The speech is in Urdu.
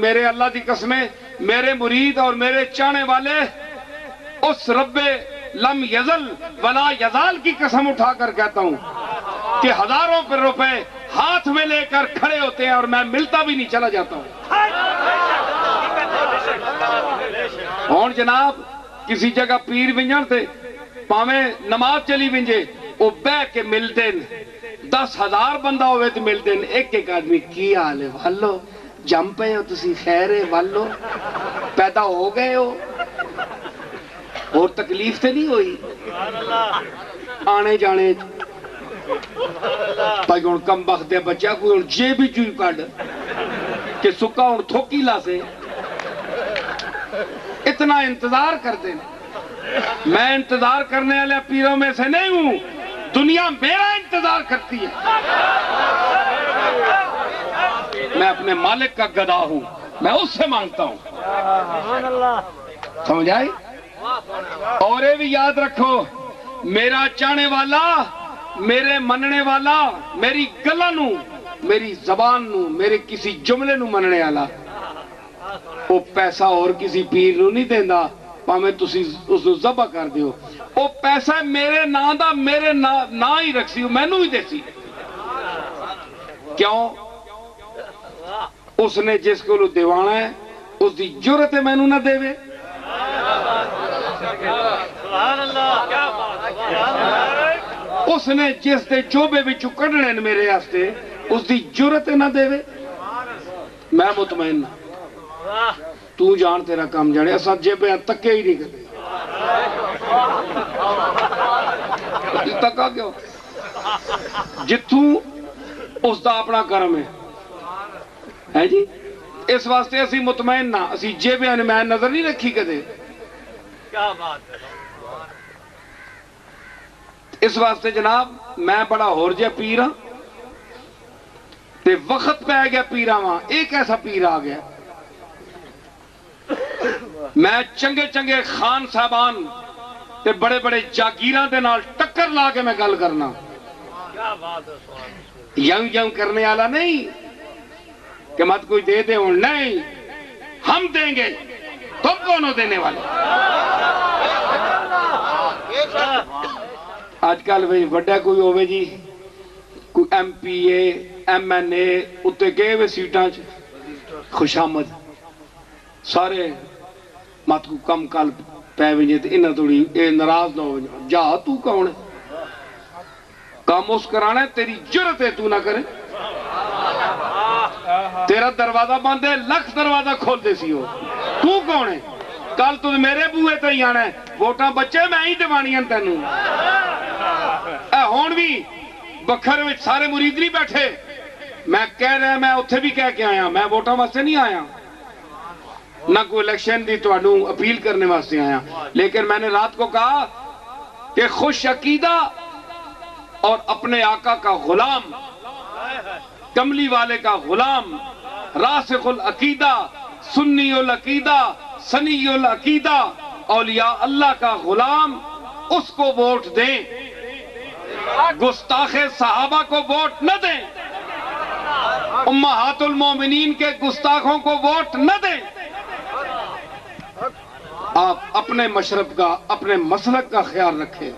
میرے اللہ دی قسمیں، میرے مرید اور میرے چاہنے والے اس رب لم یزل ولا یزال کی قسم اٹھا کر کہتا ہوں کہ ہزاروں پر روپے ہاتھ میں لے کر کھڑے ہوتے ہیں اور میں ملتا بھی نہیں، چلا جاتا ہوں۔ اور جناب کسی جگہ پیر ونجن تھے پاویں نماز چلی ونجے وہ بہ کے ملتے 10,000 بندہ ہوئے تو ملتے ایک ایک آدمی کی حال ہے والو جم پے ہو تسی خیر ہے والو پیدا ہو گئے ہو اور تکلیف تے نہیں ہوئی آنے جانے بھائی ہوں کم بخت دے بچہ کوئی ہوں جے بھی چوئی کڈ کہ سکا ہوں تھوکی لا سے اتنا انتظار کرتے ہیں۔ میں انتظار کرنے والے پیروں میں سے نہیں ہوں، دنیا میرا انتظار کرتی ہے۔ میں اپنے مالک کا گدا ہوں، میں اس سے مانگتا ہوں۔ سمجھ آئی؟ اور یہ بھی یاد رکھو میرا چاہنے والا، میرے مننے والا، میری گلہ نو، میری زبان نو، میرے کسی جملے نو مننے والا وہ پیسہ اور کسی پیر نو نہیں دیندہ پاہمیں تسی اس نو ذبح کر دیو، وہ پیسہ میرے نا دا میرے نا ہی رکھ سی میں نو ہی دے سی۔ کیوں؟ اس نے جس کو لو دیوانا ہے اس دی جرت ہے میں نو نہ دے وے۔ اس نے جس دے جوبے بچو کڑنے میرے ہستے اس دی جرت نہ دے وے۔ میں مطمئن تو جان تیرا کام جانے اساں جیبے تکے ہی نہیں کرتے۔ تکا کیوں؟ جتوں اس دا اپنا کرم ہے جی، اس واسطے اسی مطمئن نہ اسی جیبے میں نظر نہیں رکھی کدے۔ کیا بات ہے۔ اس واسطے جناب میں بڑا ہور جا پیر ہاں تے وقت پہ گیا پیرا وہاں ایک ایسا پیر آ گیا میں چنگے چنگے خان صاحبان تے بڑے بڑے جاگیراں دے نال ٹکر لا کے میں گل کرنا، یوں یوں کرنے والا نہیں کہ مت کوئی دے دے ہوں، نہیں ہم دیں گے، تم کون ہو دینے والے؟ آج کل بھئی وڈا کوئی ہوئے جی کوئی M P A M N A اتے گئے ہوئے سیٹاں خوش آمد سارے مات کو کم کال پہ ونجے تے انہاں توڑی اے ناراض نہ ہو جا تو کون ہے کام اس کرانا ہے تیری جرت ہے تو نہ کرے تیرا دروازہ بند ہے لکھ دروازہ کھول دے سی ہو تو کون ہے کل تو میرے بوئے تے ہی آنا ہے ووٹاں بچے میں ہی دیوانیاں تینوں اے ہون بھی بکھر وچ سارے مرید نہیں بیٹھے میں کہہ رہا میں اتھے بھی کہہ کے آیا میں ووٹاں واسطے نہیں آیا نہ کوئی الیکشن دی تو انہوں اپیل کرنے واسطے آیا لیکن میں نے رات کو کہا کہ خوش عقیدہ اور اپنے آقا کا غلام کملی والے کا غلام راسخ العقیدہ سنی العقیدہ سنی العقیدہ اولیاء اللہ کا غلام اس کو ووٹ دیں گستاخ صحابہ کو ووٹ نہ دیں امہات المومنین کے گستاخوں کو ووٹ نہ دیں آپ اپنے مشرب کا اپنے مسلک کا خیال رکھیں